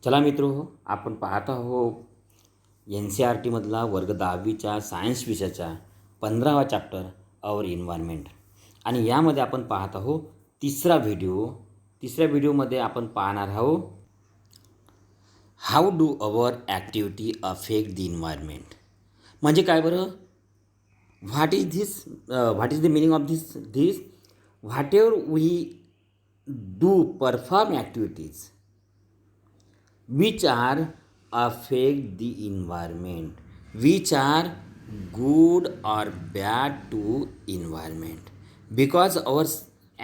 चला मित्र हो, आपण पाहत आहोत एन सी आर टीमधला वर्ग 10वीच्या सायन्स विषयाचा 15वा चॅप्टर अवर इन्व्हायरमेंट. आणि यामध्ये आपण पाहत आहोत तिसरा व्हिडिओमध्ये आपण पाहणार आहोत how do our activity affect the environment. म्हणजे काय बरं, what is the meaning of this whatever we do perform activities which are affect the environment, which are good or bad to environment, because our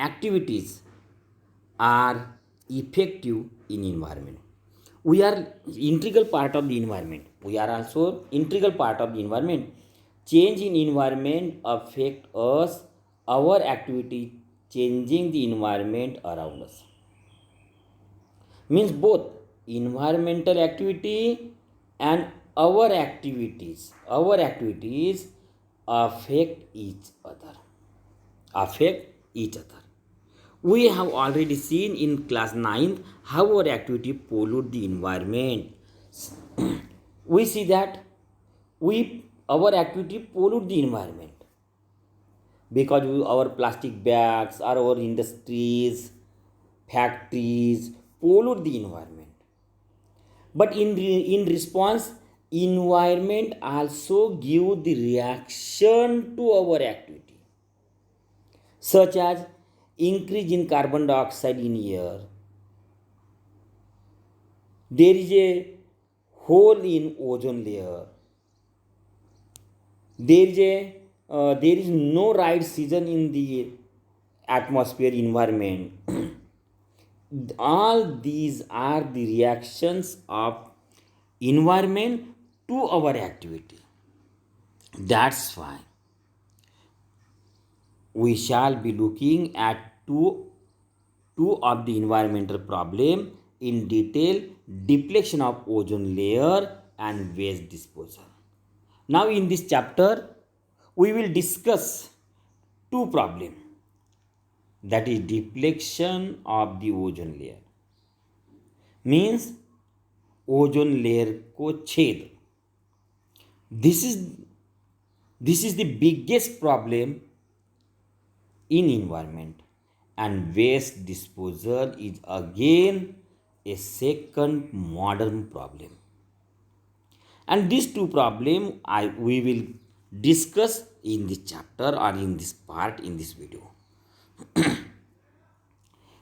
activities are effective in environment. We are integral part of the environment. We are also integral part of the environment. Change in environment affect us, our activity changing the environment around us. Means both environmental activity and our activities affect each other. We have already seen in class 9 how our activity pollute the environment. We see that our activity pollute the environment because our plastic bags or our industries, factories pollute the environment. But in response, environment also give the reaction to our activity, such as increase in carbon dioxide in air. There is a hole in ozone layer. There is no right season in the atmosphere environment. All these are the reactions of environment to our activity. That's why we shall be looking at two of the environmental problem in detail: depletion of ozone layer and waste disposal. Now in this chapter we will discuss two problems, that is depletion of the ozone layer means ozone layer को छेद. This is the biggest problem in environment, and waste disposal is again a second modern problem. And these two problems we will discuss in this chapter or in this part in this video.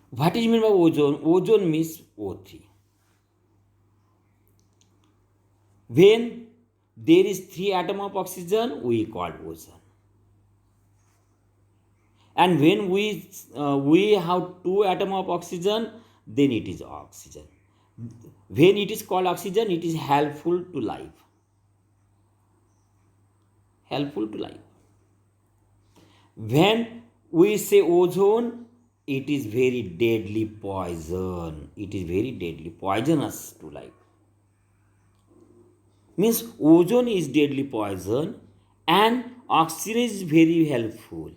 What is meant by ozone? Ozone means O3. When there is 3 atoms of oxygen, we call ozone. And when we have 2 atoms of oxygen, then it is oxygen. When it is called oxygen, it is helpful to life. When we say ozone, it is very deadly poison. It is very deadly poisonous to life. Means ozone is deadly poison and oxygen is very helpful.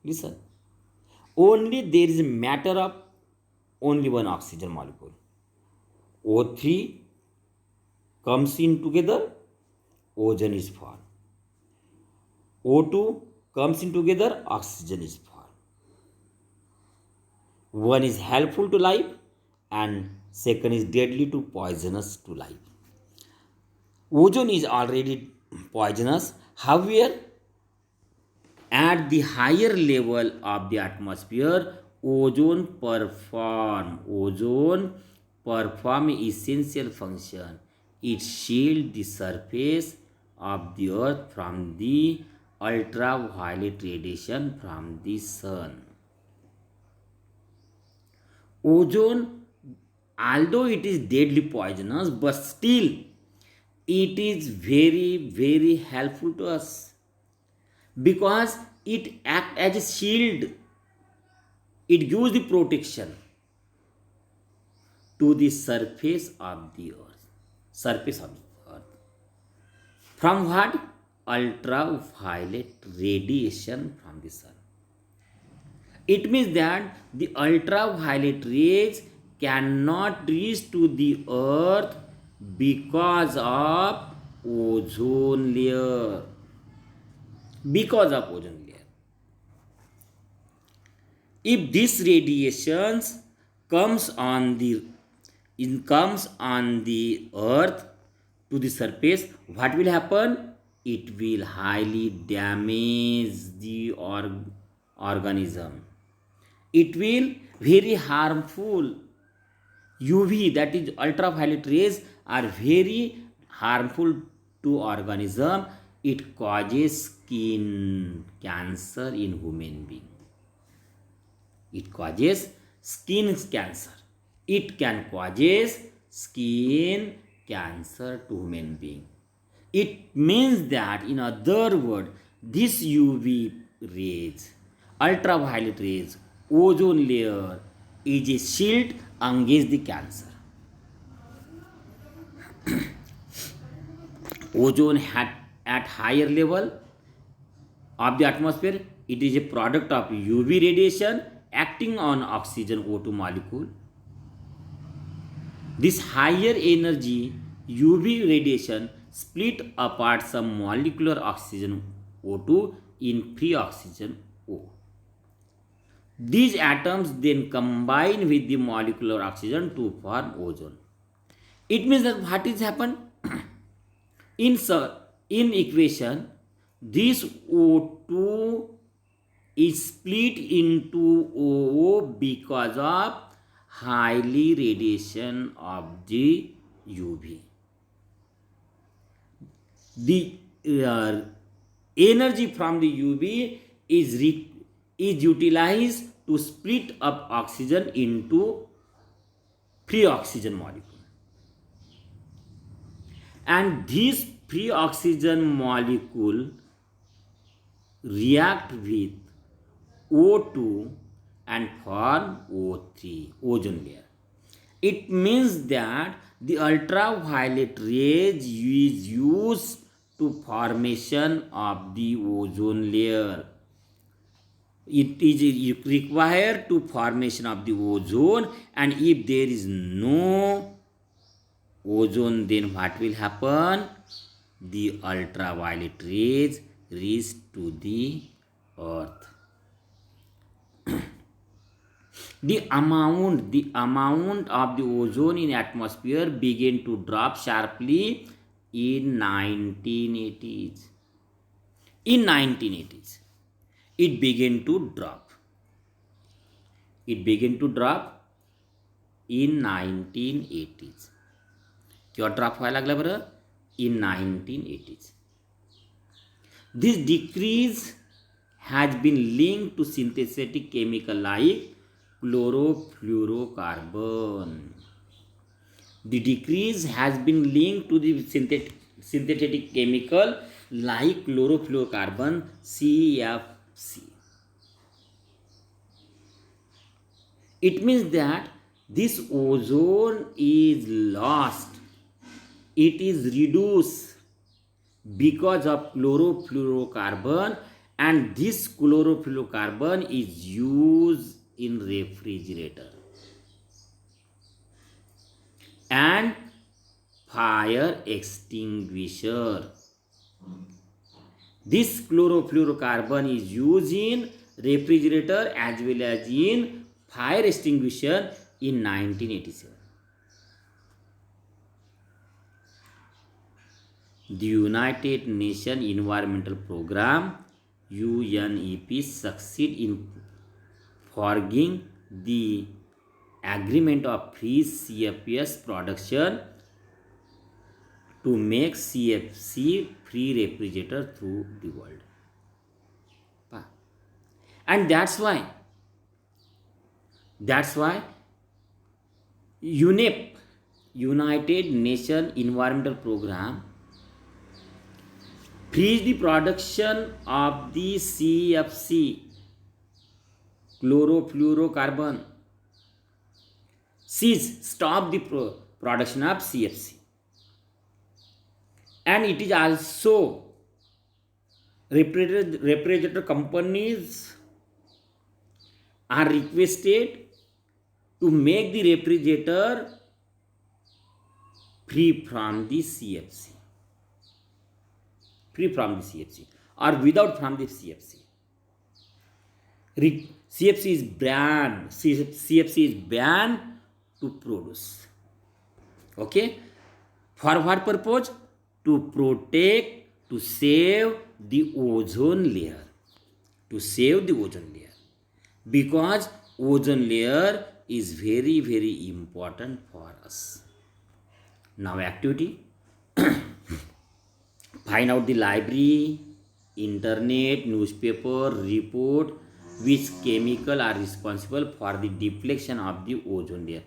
Listen, only there is a matter of only one oxygen molecule. O3 comes in together, ozone is formed. O2 comes in together, oxygen is formed. One is helpful to life and second is deadly to poisonous to life. Ozone is already poisonous. However, at the higher level of the atmosphere, ozone perform essential function. It shields the surface of the earth from the ultraviolet radiation from the sun. Ozone, although it is deadly poisonous, but still it is very, very helpful to us because it acts as a shield. It gives the protection to the surface of the earth. From what? Ultraviolet radiation from the sun. It means that the ultraviolet rays cannot reach to the earth because of ozone layer. Because of ozone layer. If this radiations comes on the earth to the surface, what will happen? It will highly damage the organism. It will very harmful. UV, that is ultraviolet rays, are very harmful to organism. It causes skin cancer in human being. It causes skin cancer. It can causes skin cancer to human being. It means that, in other words, this UV rays, ultraviolet rays, ozone layer is a shield against the cancer. Ozone at higher level of the atmosphere, it is a product of UV radiation acting on oxygen O2 molecule. This higher energy UV radiation split apart some molecular oxygen O2 in free oxygen O. These atoms then combine with the molecular oxygen to form ozone. It means that what is happened? In equation, this O2 is split into OO because of highly radiation of the UV. The energy from the UV is utilized to split up oxygen into free oxygen molecule. And this free oxygen molecule react with O2 and form O3, ozone layer. It means that the ultraviolet rays is used to formation of the ozone layer. It is required to formation of the ozone, and if there is no ozone, then what will happen? The ultraviolet rays reach to the earth. The amount of the ozone in atmosphere began to drop sharply in 1980s. In 1980s, it began to drop. It began to drop in 1980s. क्यों drop व्हायला लागला बरं? In 1980s. This decrease has been linked to synthetic chemical like chlorofluorocarbon. The decrease has been linked to the synthetic chemical like chlorofluorocarbon, CFC. It means that this ozone is lost. It is reduced because of chlorofluorocarbon, and this chlorofluorocarbon is used in refrigerator and fire extinguisher. This chlorofluorocarbon is used in refrigerator as well as in fire extinguisher in 1987. The United Nations Environmental Program UNEP succeed in forging the agreement of free CFS production to make CFC free refrigerator through the world. And that's why UNEP, United Nations Environmental Program, freeze the production of the CFC, chlorofluorocarbon. Stop the production of CFC. And it is also refrigerator companies are requested to make the refrigerator free from the CFC, or without from the CFC. CFC is banned to produce. Okay, for what purpose? To protect, to save the ozone layer, because ozone layer is very, very important for us. Now activity. Find out the library, internet, newspaper, report which chemical are responsible for the deflection of the ozone layer.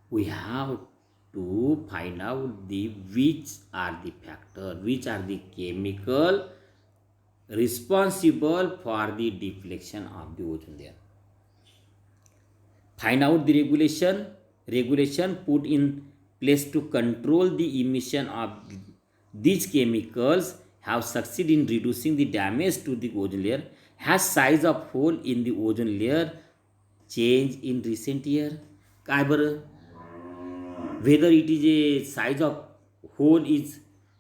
We have to find out the which are the factor, which are the chemical responsible for the deflection of the ozone layer. Find out the regulation put in place to control the emission of these chemicals have succeeded in reducing the damage to the ozone layer. Has size of hole in the ozone layer changed in recent year? काय बरं, whether it is a size of hole is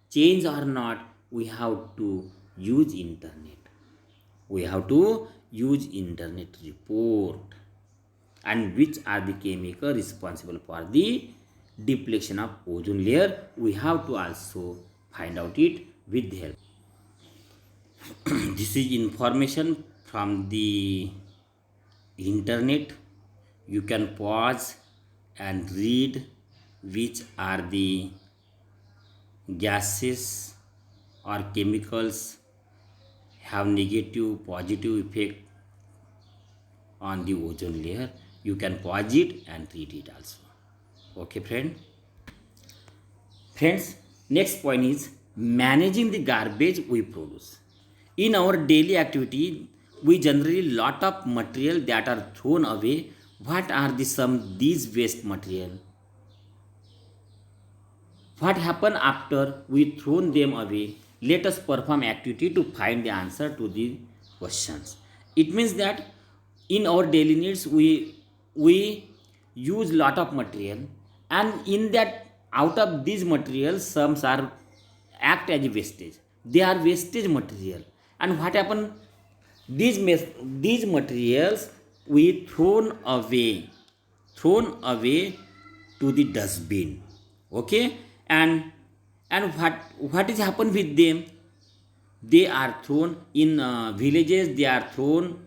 changed or not, we have to use internet. Report, and which are the chemical responsible for the depletion of ozone layer. We have to also find out it with the help. This is information from the internet. You can pause and read which are the gases or chemicals have negative, positive effect on the ozone layer. You can pause it and read it also. Okay, friends, next point is managing the garbage we produce. In our daily activity, we generally lot of material that are thrown away. What are these waste material? What happen after we thrown them away? Let us perform activity to find the answer to the questions. It means that in our daily needs we use lot of material, and in that, out of these materials, some are act as wastage. They are wastage material. And what happen? These materials we thrown away to the dustbin. Okay, and what is happen with them? They are thrown in villages. They are thrown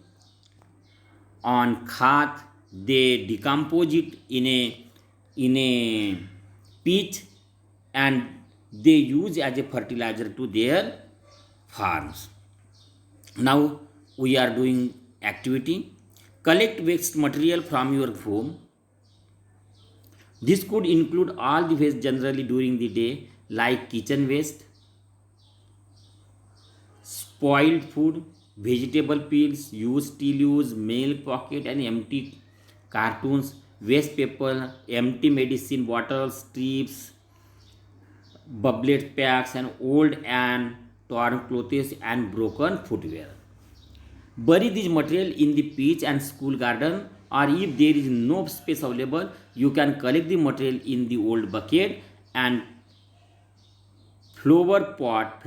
on khat. They decompose it in a pitch, and they use as a fertilizer to their farms. Now we are doing activity. Collect waste material from your home. This could include all the waste generally during the day, like kitchen waste, spoiled food, vegetable peels, used steel use, milk pocket and empty cartoons, waste paper, empty medicine bottles, strips, bubblet packs, and old and torn clothes and broken footwear. Bury this material in the pitch and school garden, or if there is no space available, you can collect the material in the old bucket and flower pot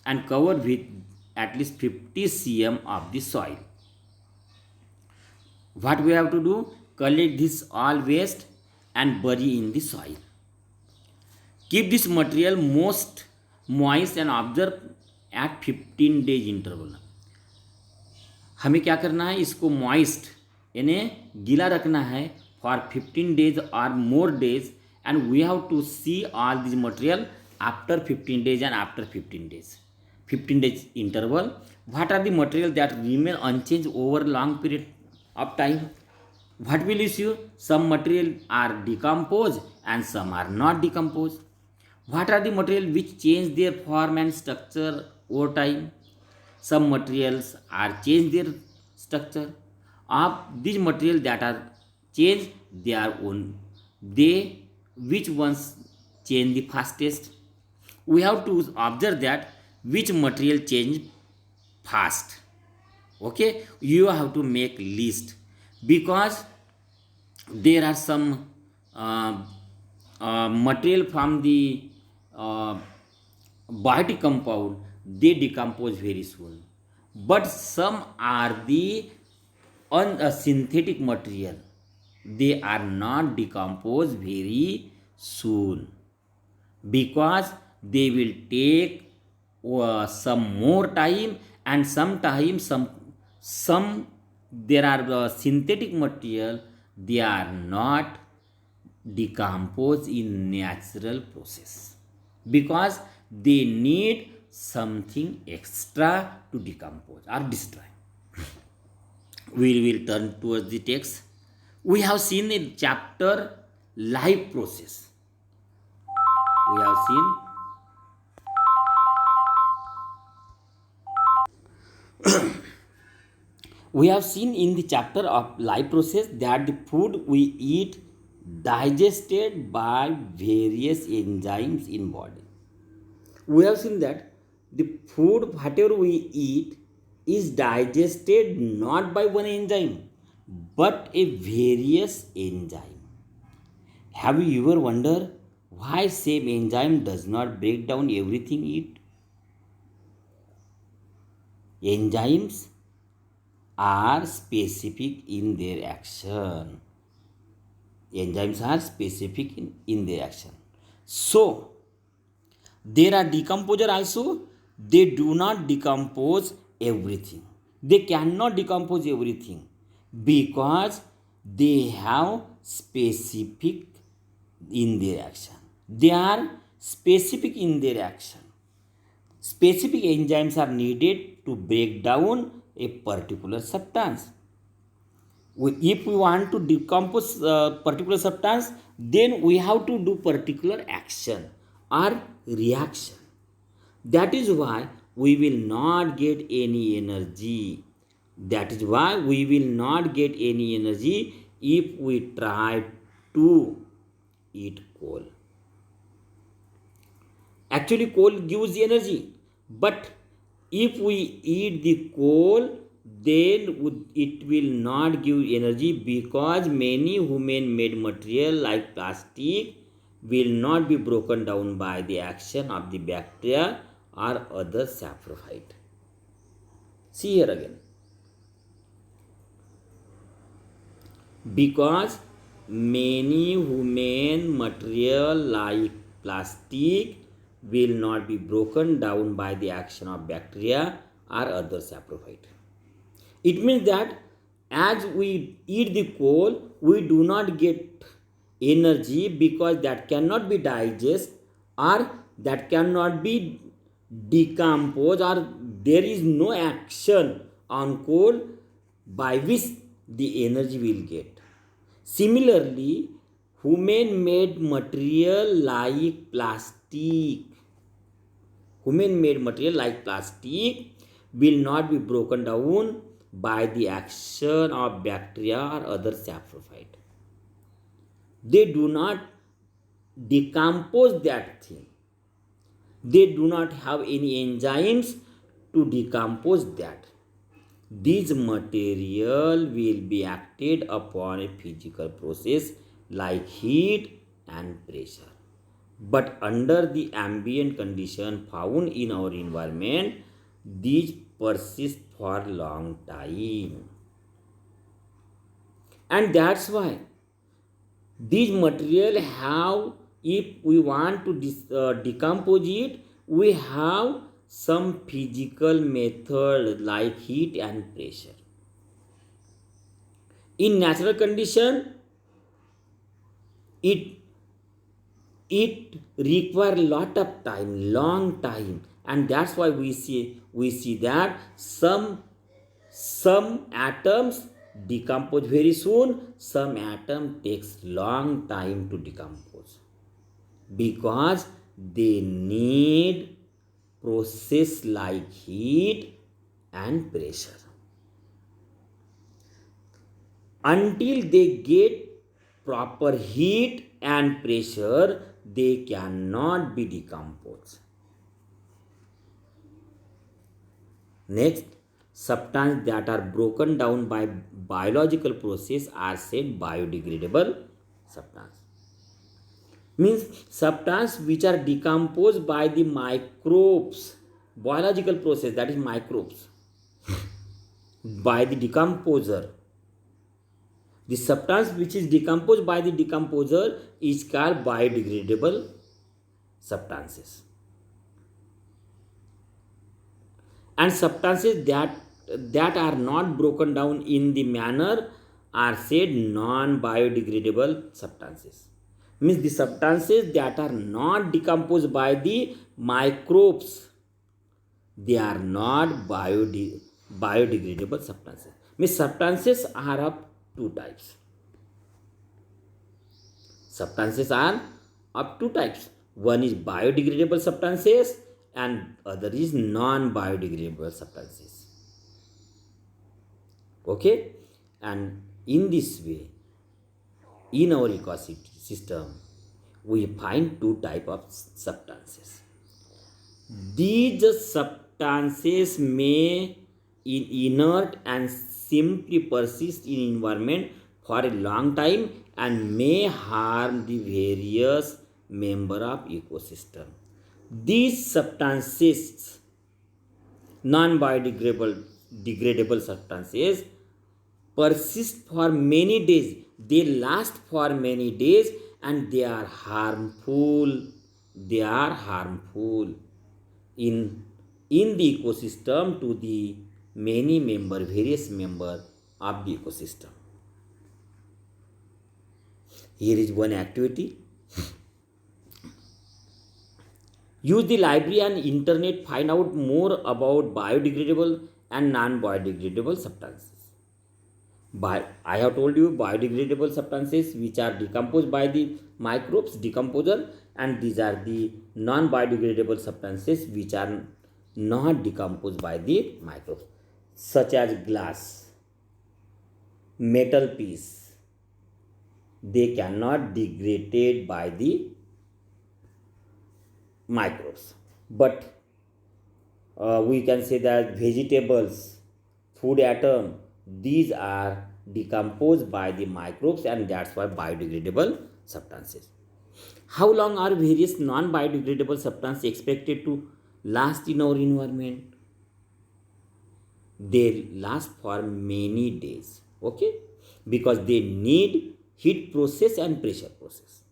and cover with at least 50 cm of the soil. What we have to do? Collect this all waste and bury in the soil. Keep this material most moist and observe at 15 days interval. हमें क्या करना है? इसको moist यानी गीला रखना है for 15 days और more days, and we have to see all this material after 15 days and after 15 days. 15 days interval. What are the material that remain unchanged over long period of time? What will you see? Some material are decomposed and some are not decomposed. What are the material which change their form and structure over time? Some materials are change their structure. Of these material that are changed, they are own. Which ones change the fastest? We have to observe that which material change fast. Okay, you have to make list, because there are some uh, material from the uh, biotic compound, they decompose very soon, but some are the synthetic material, they are not decomposed very soon, because they will take some more time, and sometimes some there are synthetic material, they are not decomposed in natural process, because they need something extra to decompose or destroy. We will turn towards the text. We have seen in chapter life process, we have seen in the chapter of life process that the food we eat digested by various enzymes in body. We have seen that the food whatever we eat is digested not by one enzyme but a various enzyme. Have you ever wondered why same enzyme does not break down everything eat? Enzymes are specific in their action. Enzymes are specific in their action. So, there are decomposer also, they do not decompose everything. They cannot decompose everything because they have specific in their action. They are specific in their action. Specific enzymes are needed to break down a particular substance. If we want to decompose a particular substance, then we have to do particular action or reaction. That is why we will not get any energy. That is why we will not get any energy if we try to eat coal. Actually, coal gives energy, but if we eat the coal, then it will not give energy, because many human made material like plastic will not be broken down by the action of the bacteria or other saprophyte. See here again. Because many human material like plastic will not be broken down by the action of bacteria or other saprophyte. It means that as we eat the coal, we do not get energy, because that cannot be digested or that cannot be decomposed, or there is no action on coal by which the energy will get. Similarly, human made material like plastic will not be broken down by the action of bacteria or other saprophyte. They do not decompose that thing. They do not have any enzymes to decompose that. This material will be acted upon a physical process like heat and pressure. But under the ambient condition found in our environment, these persist for a long time. And that's why these material have, if we want to decompose it, we have some physical method like heat and pressure. In natural condition, it require lot of time, long time, and that's why we see that some atoms decompose very soon, some atom takes long time to decompose, because they need process like heat and pressure. Until they get proper heat and pressure, they cannot be decomposed. Next, substances that are broken down by biological process are said biodegradable substance. Means substance which are decomposed by the microbes, biological process, that is microbes, by the decomposer. The substance which is decomposed by the decomposer is called biodegradable substances. And substances that are not broken down in the manner are said non-biodegradable substances. Means the substances that are not decomposed by the microbes, they are not biodegradable substances. Means substances are of two types. Substances are of two types. One is biodegradable substances and other is non-biodegradable substances. Okay? And in this way, in our ecosystem, we find two types of substances. These substances may inert and simply persist in environment for a long time and may harm the various member of ecosystem. These substances, non-biodegradable substances, persist for many days. They last for many days and they are harmful. They are harmful in the ecosystem to the various member of the ecosystem. Here is one activity. Use the library and internet, find out more about biodegradable and non-biodegradable substances. I have told you biodegradable substances which are decomposed by the microbes, decomposer, and these are the non-biodegradable substances which are not decomposed by the microbes, such as glass, metal piece. They cannot degrade by the microbes, but we can say that vegetables, food atom, these are decomposed by the microbes and that's why biodegradable substances. How long are various non-biodegradable substances expected to last in our environment? They last for many days, okay, because they need heat process and pressure process.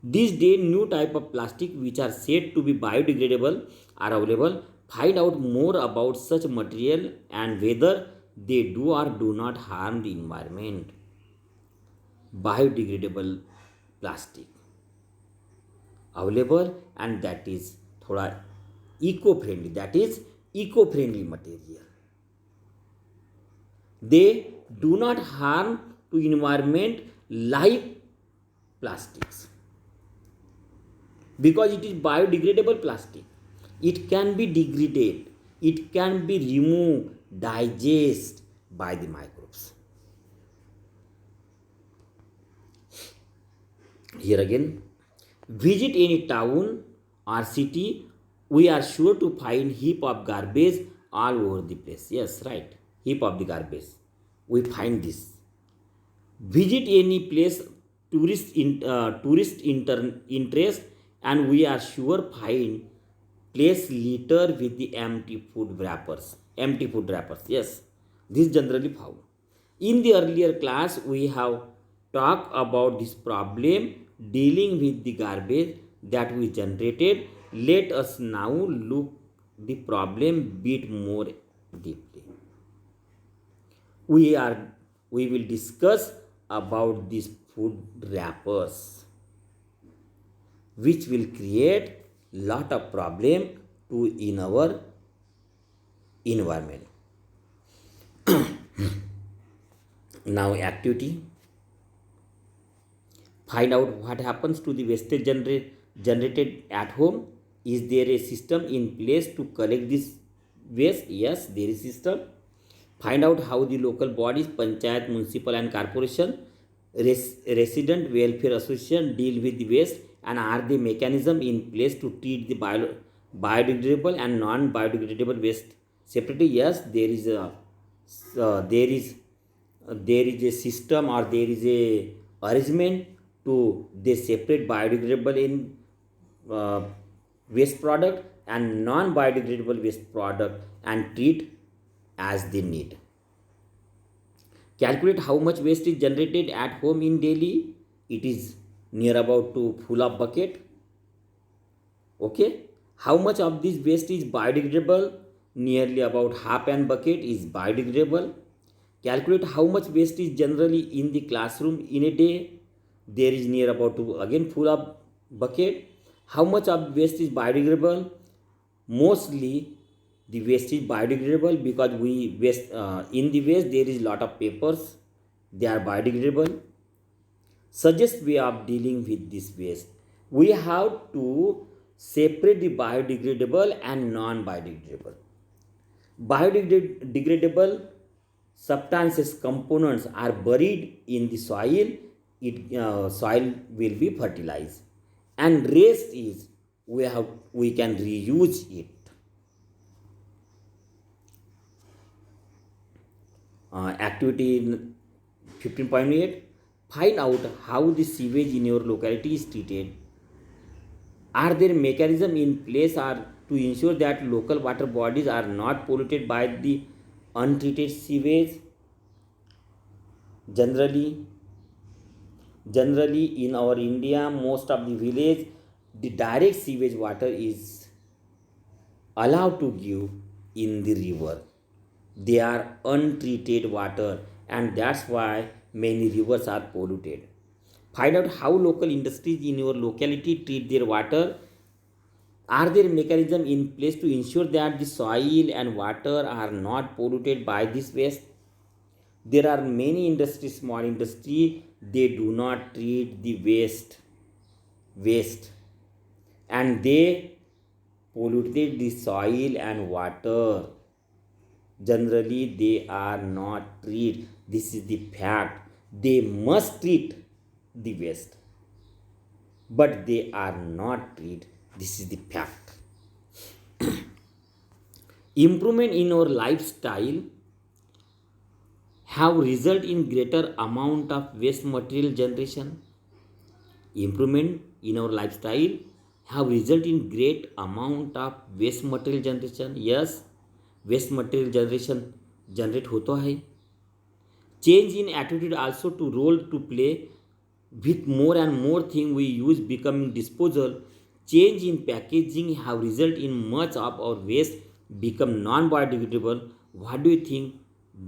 These days, new type of plastic which are said to be biodegradable are available. Find out more about such material and whether they do or do not harm the environment. Biodegradable plastic available and that is thoda eco-friendly, that is eco-friendly material. They do not harm to environment like plastics. Because it is biodegradable plastic, it can be degraded, it can be removed, digested by the microbes. Here again, visit any town or city, we are sure to find heap of garbage all over the place. Yes, right, heap of the garbage. We find this. Visit any place tourist interest, and we are sure find place litter with the empty food wrappers. Yes, this generally found. In the earlier class, we have talked about this problem dealing with the garbage that we generated. Let us now look the problem bit more deeply. We will discuss about these food wrappers, which will create lot of problem to in our environment. Now activity. Find out what happens to the wastage generated at home. Is there a system in place to collect this waste? Yes, there is system. Find out how the local bodies, panchayat, municipal and corporation, resident welfare association deal with the waste, and are the mechanism in place to treat the biodegradable and non-biodegradable waste Separately, yes, there is there is a system, or there is a arrangement to they separate biodegradable in uh, waste product and non biodegradable waste product and treat as they need. Calculate how much waste is generated at home in daily. It is near about to full of bucket. Okay, how much of this waste is biodegradable? Nearly about half an bucket is biodegradable. Calculate how much waste is generally in the classroom in a day. There is near about to again full of bucket. How much of waste is biodegradable? Mostly the waste is biodegradable, because we waste in the waste there is lot of papers, they are biodegradable. Suggest way of dealing with this waste. We have to separate the biodegradable and non biodegradable. Biodegradable substances components are buried in the soil. Soil will be fertilized, and rest is we can reuse it. Activity 15.8, find out how the sewage in your locality is treated. Are there mechanisms in place are to ensure that local water bodies are not polluted by the untreated sewage? Generally, in our India, most of the village, the direct sewage water is allowed to give in the river. They are untreated water, and that's why many rivers are polluted. Find out how local industries in your locality treat their water. Are there mechanisms in place to ensure that the soil and water are not polluted by this waste? There are many industries, small industry, they do not treat the waste, and they polluted the soil and water. Generally they are not treat, this is the fact. They must treat the waste, but they are not treat, this is the fact. Improvement in our lifestyle have result in greater amount of waste material generation. Improvement in our lifestyle have result in great amount of waste material generation. Yes, waste material generation generate होता है. Change in attitude also to role to play. With more and more thing we use becoming disposal, change in packaging have result in much of our waste become non-biodegradable. What do you think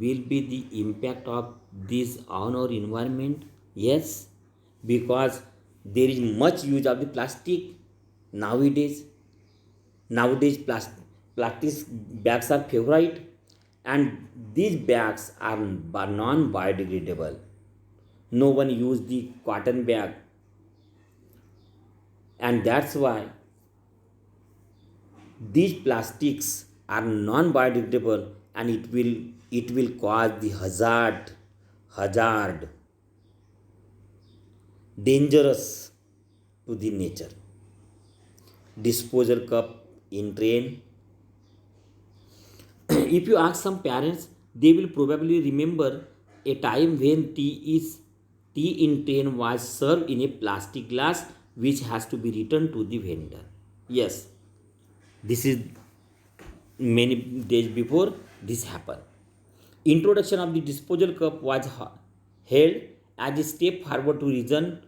will be the impact of this on our environment? Yes, because there is much use of the plastic nowadays. Plastic bags are favorite, and these bags are non-biodegradable. No one use the cotton bag, and that's why these plastics are non-biodegradable, and it will cause the hazard dangerous to the nature. Disposal cup in train. If you ask some parents, they will probably remember a time when tea in train was served in a plastic glass which has to be returned to the vendor. Yes, this is many days before this happened. Introduction of the disposal cup was held as a step forward to reason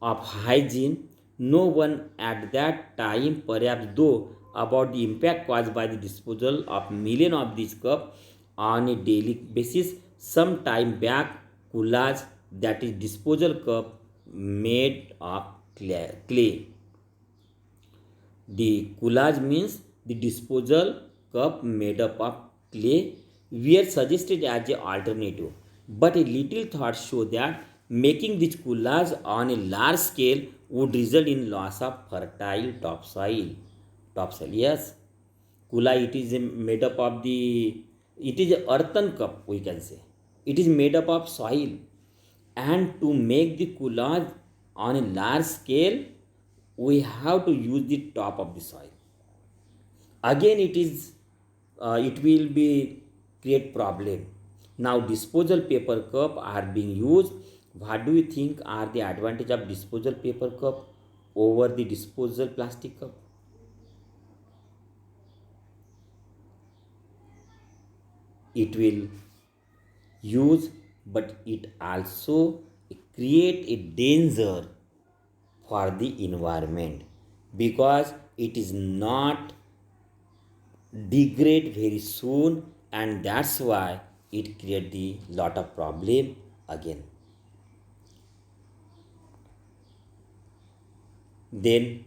of hygiene. No one at that time perhaps though about the impact caused by the disposal of millions of these cups on a daily basis. Some time back, coolage, that is disposal cup made of clay. The coolage means the disposal cup made up of clay were suggested as an alternative, but a little thought show that making this coolage on a large scale would result in loss of fertile topsoil. Yes, kula, it is made up of the, it is a earthen cup, we can say. It is made up of soil, and to make the coolage on a large scale we have to use the top of the soil. Again, it is it will be create problem. Now disposal paper cup are being used. What do you think are the advantage of disposal paper cup over the disposal plastic cup? It will use, but it also create a danger for the environment because it is not degrade very soon, and that's why it create the lot of problem again. Then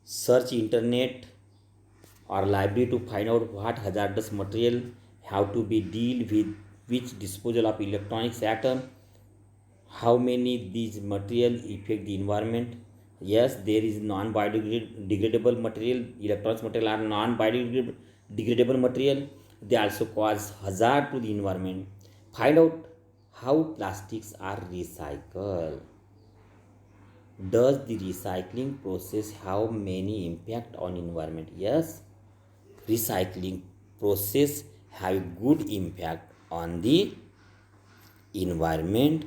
search internet or library to find out what hazardous material have to be deal with, which disposal of electronics atom, how many these material affect the environment. Yes, there is non-biodegradable material. Electronics material are non-biodegradable material. They also cause hazard to the environment. Find out how plastics are recycled. Does the recycling process have many impact on environment? Yes, recycling process have good impact on the environment.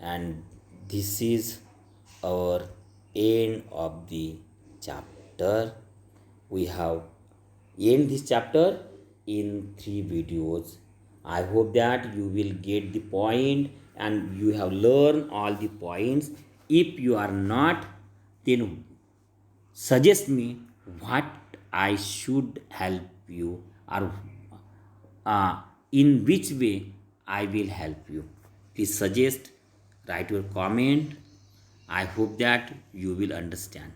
And this is our end of the chapter. We have end this chapter in 3 videos. I hope that you will get the point and you have learned all the points. If you are not, then suggest me what I should help you, or in which way I will help you. Please suggest, write your comment. I hope that you will understand.